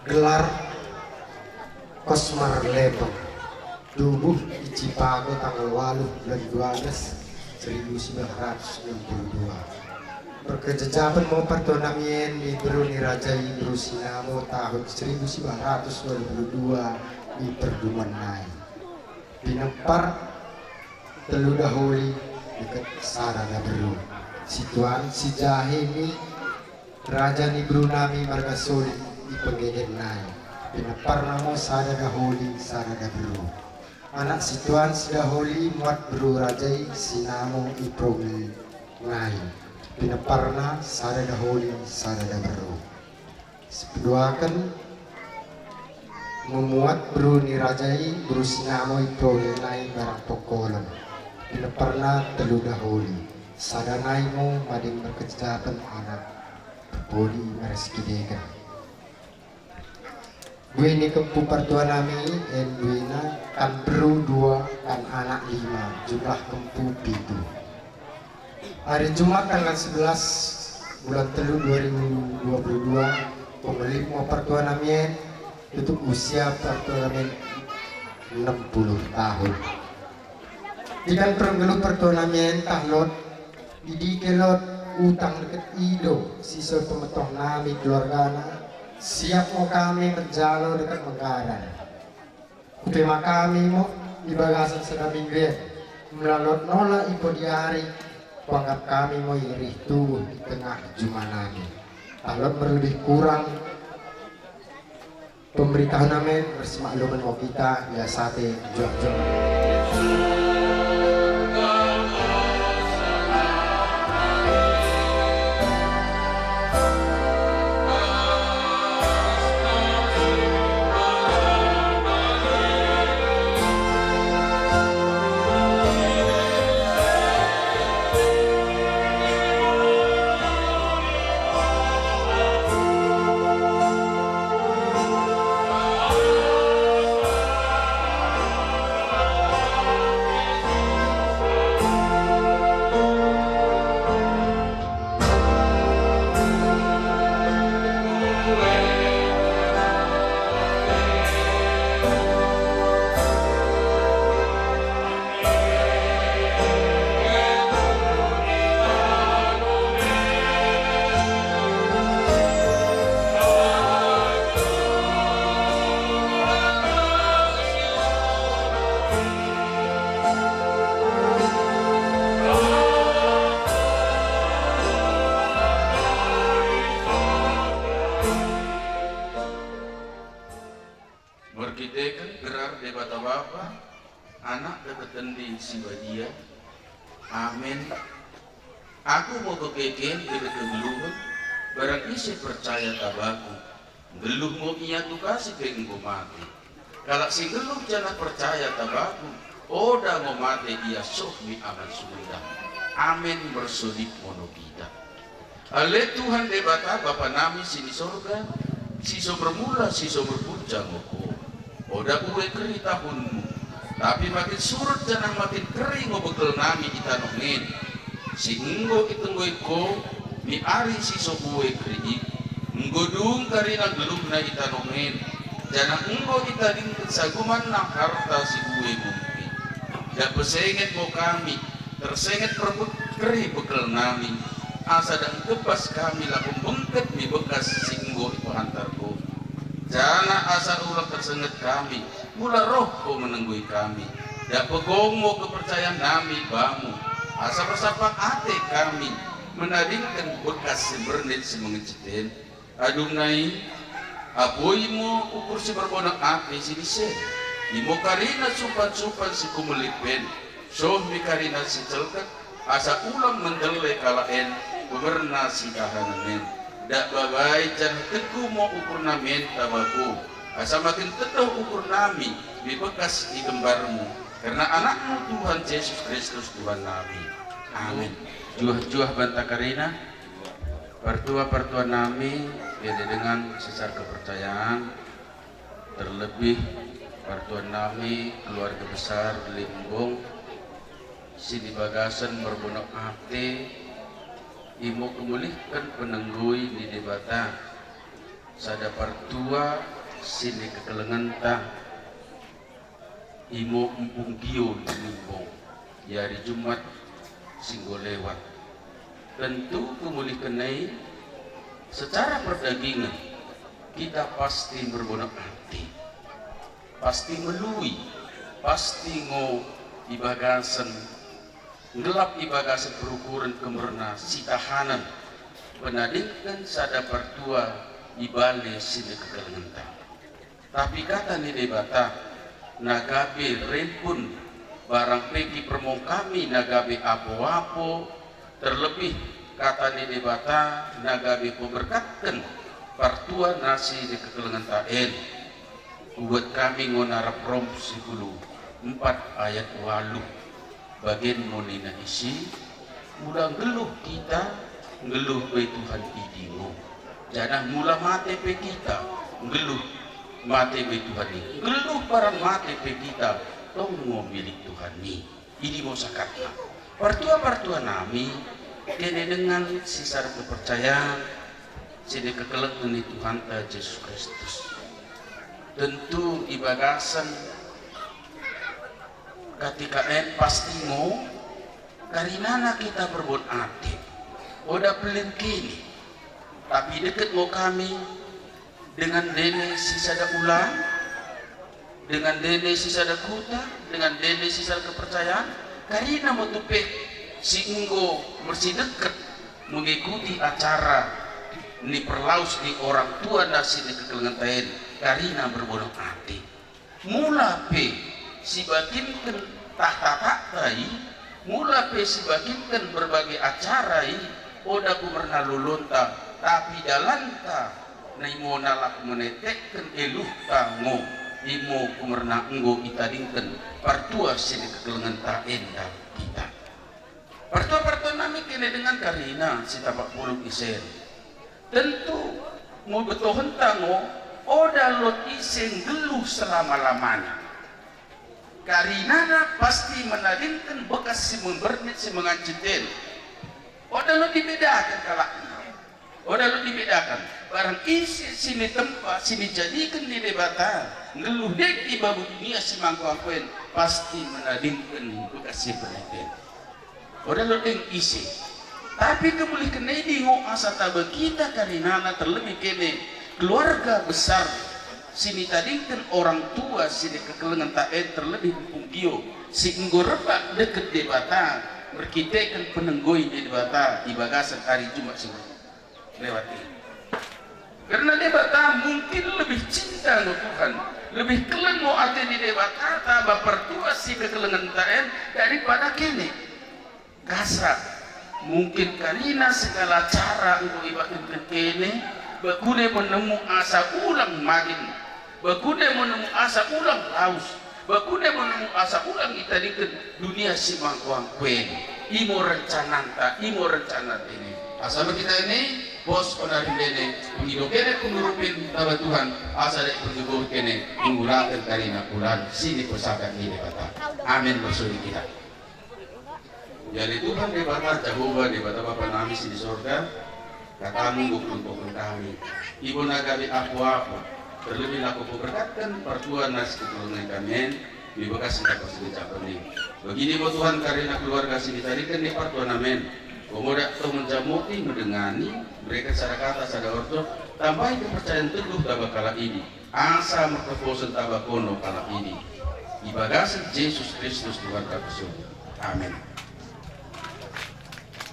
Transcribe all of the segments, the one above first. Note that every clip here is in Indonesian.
gelar Kosmar Lebong tubuh di Cipago tanggal 8 bulan 12 1962 perkejajapan mau pertonamien di Bruni Rajai Brusinamo tahun 1922 di Perduman Nai Pinempar telu dahuli dekat Sarana Beru situan si Jahimi Raja ni Brunami Margasoli di Penggegen Nai Pinempar namo Sada dahuli Sarana Beru anak situan si dahuli muat Beru Rajai Sinamo Ipromi Nai Pineparna Sada dahuli Sada Beru sepeduakan memuat Bruni Rajai Brusinamo Ipromi Nai barang pokolon Pineparna telu dahuli Sadanaimu mading berkejapan anak Bodi Mereskidegan gue ini kempu pertuan nami en duina kan beru 2 kan anak 5 jumlah kempu pitu hari Jumat tanggal 11 bulan telu 2022 pemilik mau pertuan nami tutup usia pertuan nami 60 tahun ikan pergelut pertuan nami tahlot idi kelot utang deket ido sisa pemetoh nami keluargana siap mau kami menjalo dekat Menggaran utama kami mau di bagasan sedang minggu melalui nola ipo di hari panggap kami mau irih tuh di tengah jumanani kalau berlebih kurang pemberitahuan namen bersemakluman mau kita ya sate jok-jok Berkidekan gerar debata bapa anak deketendi si badia amin aku mau kekeken dekat geluhun barang isi percaya tabaku geluh mau iya tu kasih ke engkau mati kalau si geluh jangan percaya tabaku oda mau mati ia sohmi aman sudah amin bersodik monogida ale Tuhan debata bapa nami sini sorga siso bermula siso berpuncak moko oda uwe keri tahunmu tapi makin surut jangan makin kering ngobekel nami itanongin si enggo itenggo iko mi ari siso uwe keri enggo dung karina gelum na itanongin jangan enggo itading saguman na harta si uwe mumpi dan pesenget mo kami tersenget perbut keri bekel nami asa dan kepas kami lakum bengket mi bekas singgo itu hantarku jangan asa ulah tersenget kami mula roh ko menenggui kami dan pegomo kepercayaan nami bamu asa bersapa ate kami menadingkan bekas sebernit semengecetin adum nai apoimo ukur si berbonak ate si disen imo karina supan-supan si kumelipen soh mi karina si celket asa ulang mendelai kalaen beberna si kahananen dak bagai jan teku mau ukur namen tabaku asa makin tetuh ukur nami di bekas di gembarmu karena anakmu Tuhan Yesus Kristus Tuhan nami amin juah-juah banta karina pertua nami beda dengan sesar kepercayaan terlebih pertua nami keluarga besar Limbong si di bagasan berbonok ate imo kemulihkan penenggui di debata sada partua sini kekelengan ta imo empung bio limbong ya hari Jumat singgo lewat. Tentu kemuli kenai secara perdagingan kita pasti berbonok hati, pasti melui, pasti ngo ibagasan gelap ibagasan berukuran kemerna sitahanan penadingkan sada partua ibale sini kekelengan ta. Tapi kata ni debata nagabe rempun barang pegi permong kami nagabe apo-apo terlebih kata ni debata nagabe pemberkatkan partua nasi di kekelengan taen buat kami ngonarap rom 10 4 ayat 8 bagian monina isi mula ngeluh kita ngeluh be Tuhan idingo jangan mula mate pe kita ngeluh mate be Tuhan ini ngeluh barang mate pe kita tong mau milik Tuhan ini mau sakatna partua nami kene dengan sisa kepercayaan sini kekelengan ni Tuhan ta Yesus Kristus. Tentu ibagasan ketika pasti mau karinana kita berbuat ati oda pelin kini tapi dekat mau kami dengan dene sisada ulang dengan dene sisada kuta dengan dene sisada kepercayaan karina mau tupe si enggo bersih dekat mengikuti acara ni perlaus di orang tua nasi di kekelengan taen karina berbonok hati mula pe si baginkan tahta-tahtai mula pe si baginkan berbagai acara oda ku pernah lulunta tapi dalanta na imo nalak menetekkan eluh tango imo ku pernah enggo itadingkan partua si di kekelengan taen kita partua nami kene dengan karina si tapak pulung isen tentu mau betul hentango oda lot isen geluh selama-lamanya karinana pasti menadingkan bekas si membernit si menganciten oda lot dibedakan kalaknya oda lot dibedakan barang isi sini tempat sini jadikan di debata ngeluh dek di babu dunia si mangkuakuen pasti menadingkan bekas si penelitian oda lot yang isi tapi kembali kene di asa tabe kita karinana terlebih kene keluarga besar sini tadingkan orang tua sini kekelengan taen terlebih punggio si enggo rebak deket debata berkitekan penenggoi di debata di bagasan hari Jumat sing lewati karena debata mungkin lebih cinta no Tuhan lebih kelen mau ate di debata tabah pertua si kekelengan taen daripada kene kasar mungkin karina segala cara untuk ibadah kene bakune menemu asa ulang magin bakune menemu asa ulang laus bakune menemu asa ulang itadikan dunia si mangkuang kuen imo rencana ini asal kita ini bos penarik dene pengido kene pengurupin taba Tuhan asa dek pengido kene mengulakan karina ulan sini pesakan ini kata amin bersuri kita. Jadi Tuhan debata Jehovah debata Bapa nami di surga katamu untuk kami ibu nagabi apa terlebih aku berkatkan pertuan nasi keturunan kami di bekas tidak pasti dicapai begini buat Tuhan karena keluarga sini tarikan di pertuan amin kemudian atau menjamuti mendengani mereka secara kata secara ordo tambahi kepercayaan teguh tabak kala ini asa merkeposan tabakono kala ini di bagasan Yesus Kristus Tuhan kami amin.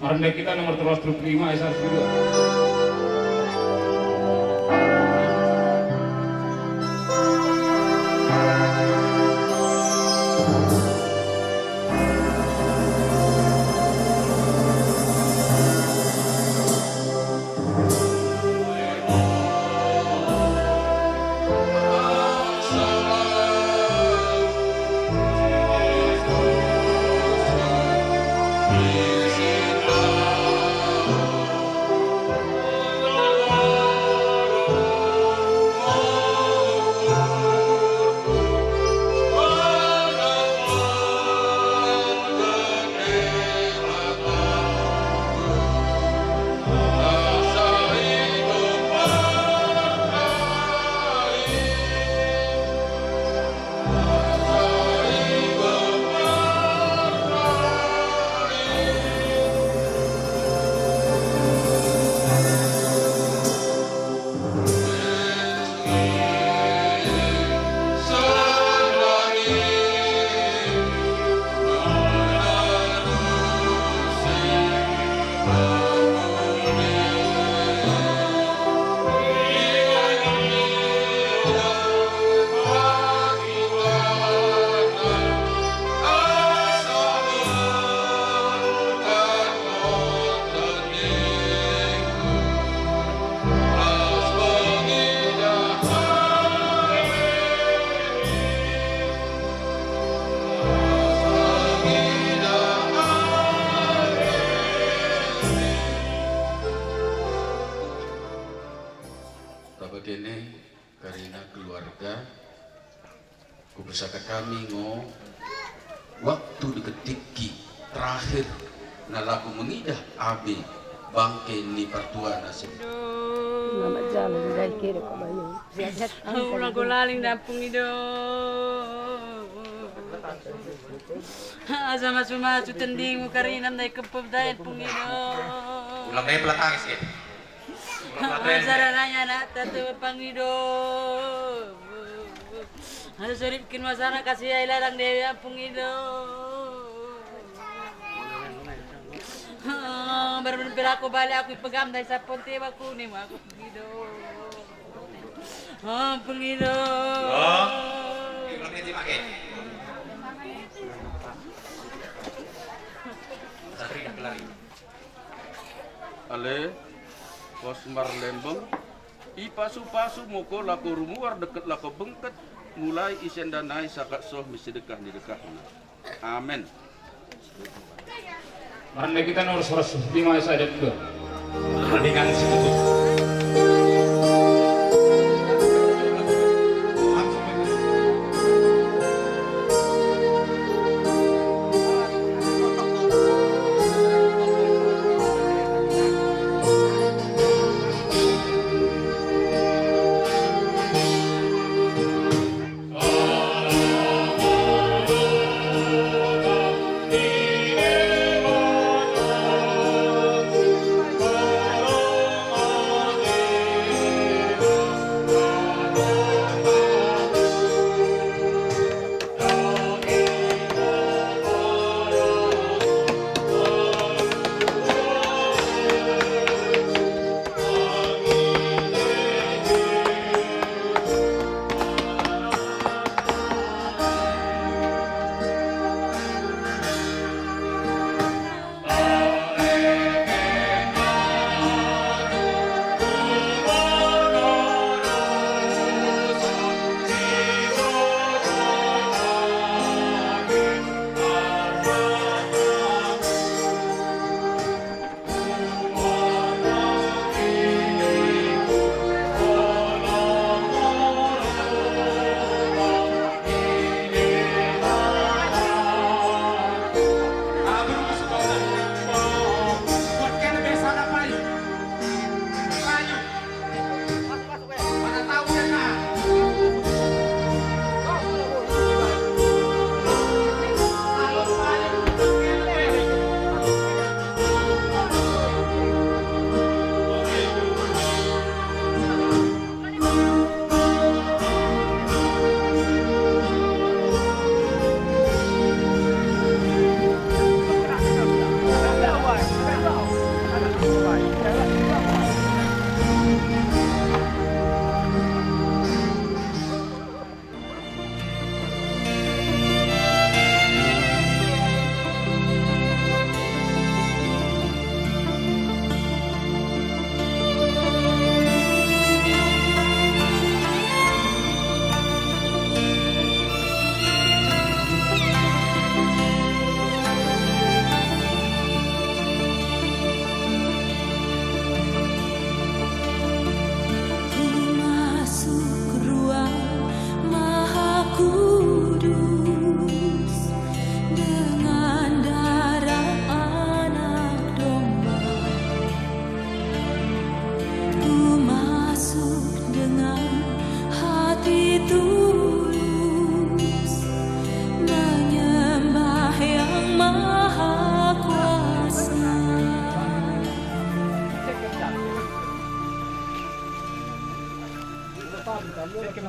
Maranda kita nomor 305 ayat 102. kene karena keluarga kubesaka kami waktu deketiki terakhir nalaku mengidah abe bangke ni partua nasib. Selamat jalan dari kiri ke bayu. Ulang kulaling dampung itu. Asa masuk tending karinan dai kepep dai pungido. Ulang dari pelatang sih. Masarananya nak tatu pangido. Ada soripkin masana kasih ay larang dewi pungido. Baru aku balik aku pegam dari sapon tiba aku nih aku pungido. Pungido. Oh. Ulang dari pakai. Satri dah kelari. Ale Kosmar Lembeng ipasu-pasu moko laku rumuar deket laku bengket mulai isen danai sakak soh misedekah di dekahna. Amin. Mari kita nomor 105 ayat 2. Pertandingan si tutup.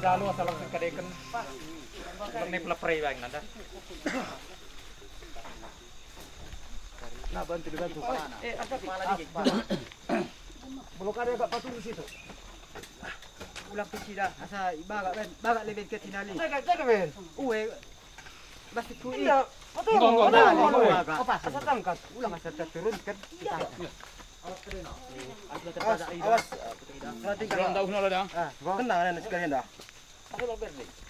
Lalu asal kadeken ini pelepre bang nanda. Nah bantu dibantu. Apa kepala dikit. Belum ada agak patung di situ. Ulang kecil dah. Asa bagak lebih ke tinali. Jaga ben. Uwe. Basi ku iya. Enggak. Apa? Asa tangkat. Ulang asa turun kan. Awas. Nanti kalau tahu nol dah. Tenang ada sekalian dah.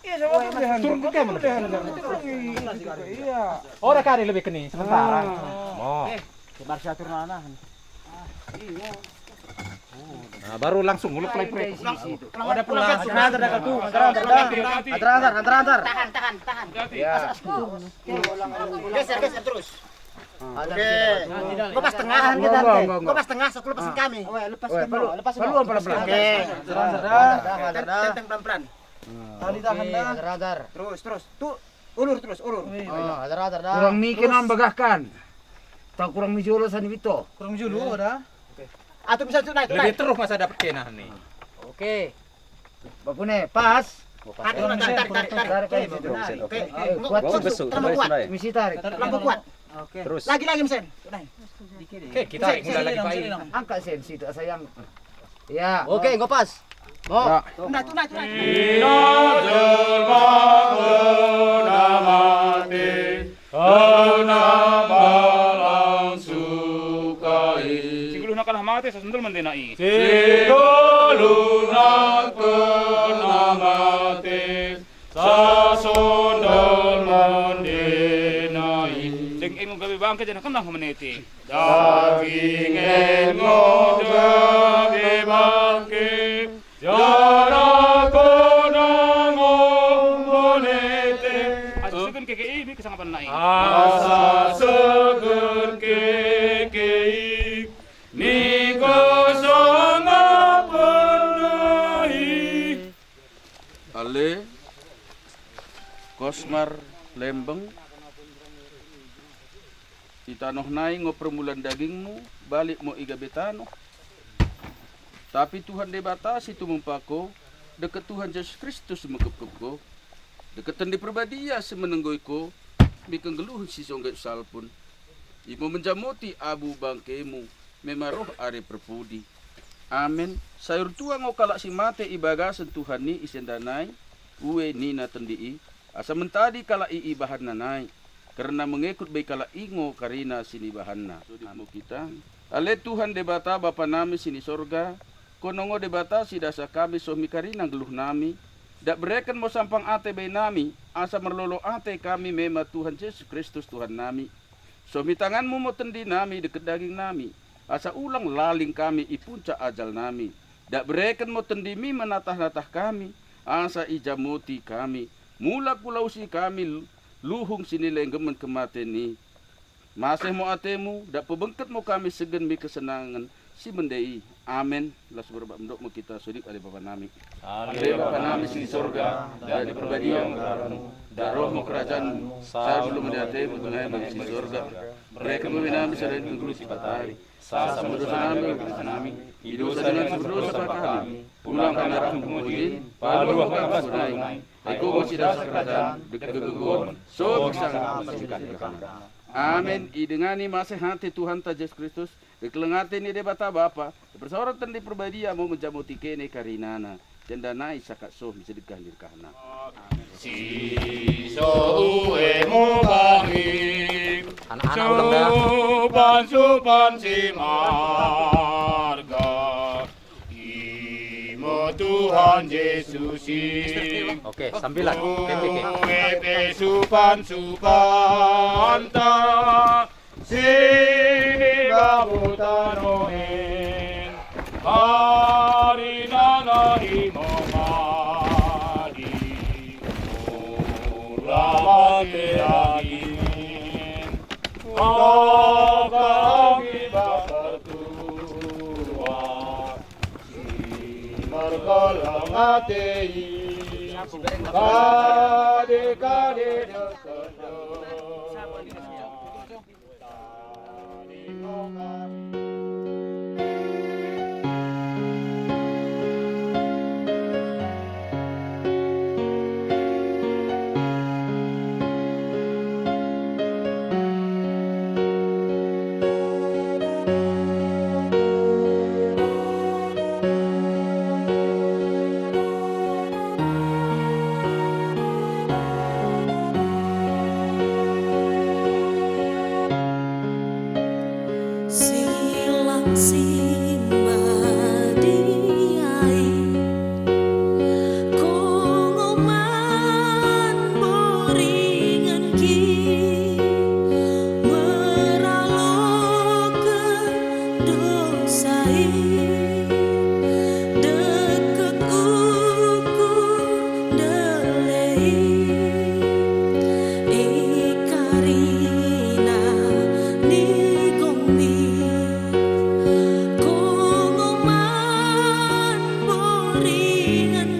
Iya, turun ke mana? Iya. Oh, dah kali lebih keni sementara. Oh. Sebar satu turun anak. Iya. Nah, baru langsung nguluk play. Ada pulang. Antar. Tahan. Ya. Geser terus. Oke. Lepas tengah. Lepas tengah, satu lepasin kami. Lepasin pelan-pelan. Oke. Tenteng pelan-pelan. Tali tahan dah. Terus. Tuh, ulur. Kurang mikir non bagahkan. Tak kurang mijolo san Vito. Kurang julu ada. Atau bisa naik. Lebih terus masa dapat kena nih. Oke. Bapune pas. Tarik. Oke. Kuat. Terlalu kuat. Misi tarik. Terlalu kuat. Oke. Terus. Lagi mesin. Oke, kita mulai lagi baik. Angkat sensi tak sayang. Ya. Oke, ngopas. Oh. Tunai. Siguro na kalamate sa sundol man din na i. Ding ing gabi ba ang kadyan kan na humaniti. Daging ing gabi bangke yara ko nang humaniti. Asa sugun keke ibi kasangapan na i. Asa sugun keke ni kasangapan na i. Ale Kosmar Lembeng itanoh nai ngo permulan dagingmu balik mo igabetano. Tapi Tuhan debatasi tu mempako deket Tuhan Yesus Kristus mekep-kepko deketan di perbadia semenenggoyko mikeng geluh si songgay salpun imo menjamoti abu bangkemu memaroh are perpudi. Amin. Sayur tua ngo kalak si mate ibagasan Tuhan ni isendanai uwe nina tendii asa mentadi kalak ii bahan nanai karena mengikut baik kalak ingo karina sini bahanna. Sudikmu kita ale Tuhan debata Bapa nami sini sorga konongo debata si dasa kami sohmi karina geluh nami dak bereken mo sampang ate bay nami asa merlolo ate kami mema Tuhan Yesus Kristus Tuhan nami sohmi tanganmu mo tendi nami deket daging nami asa ulang laling kami ipunca ajal nami dak bereken mo tendimi menatah-natah kami asa ijamuti kami mula kulausi kami luhung sinileng gemen kematen ni masih mo atemu dak pebengket mo kami segen mi kesenangan si mendei. Amin. Las berbak mendok mo kita sudik ale Bapa nami. Ale Bapa nami sing sorga dan di perbadian karanu dan roh mo kerajaan sa belum mendate mo tunai mo sing sorga. Mereka mo nami saren guru si patari. Sa dosa nami hidup dengan dosa kami. Pulang kana rahmu mudin palu apa sunai. Eko mo sida sa kerajaan degegon so bisa amin. Idengani masih hati Tuhan ta Yesus Kristus dekelengate ni debata Bapa persoratan di perbadia mau menjamuti kene karinana cendanai sakat so sedekah dirkahna. Si so uwe mo bangik Anak-anak ulang dah. Supan si marga Imo Tuhan Yesus Oke, sambilan. Uwe supan ta sini babutanohin hari nana imo madi ulamate angin kami bakar tua si margalang atei kade Silang simbadiai kongoman boringan ki meralokeun dosai muringan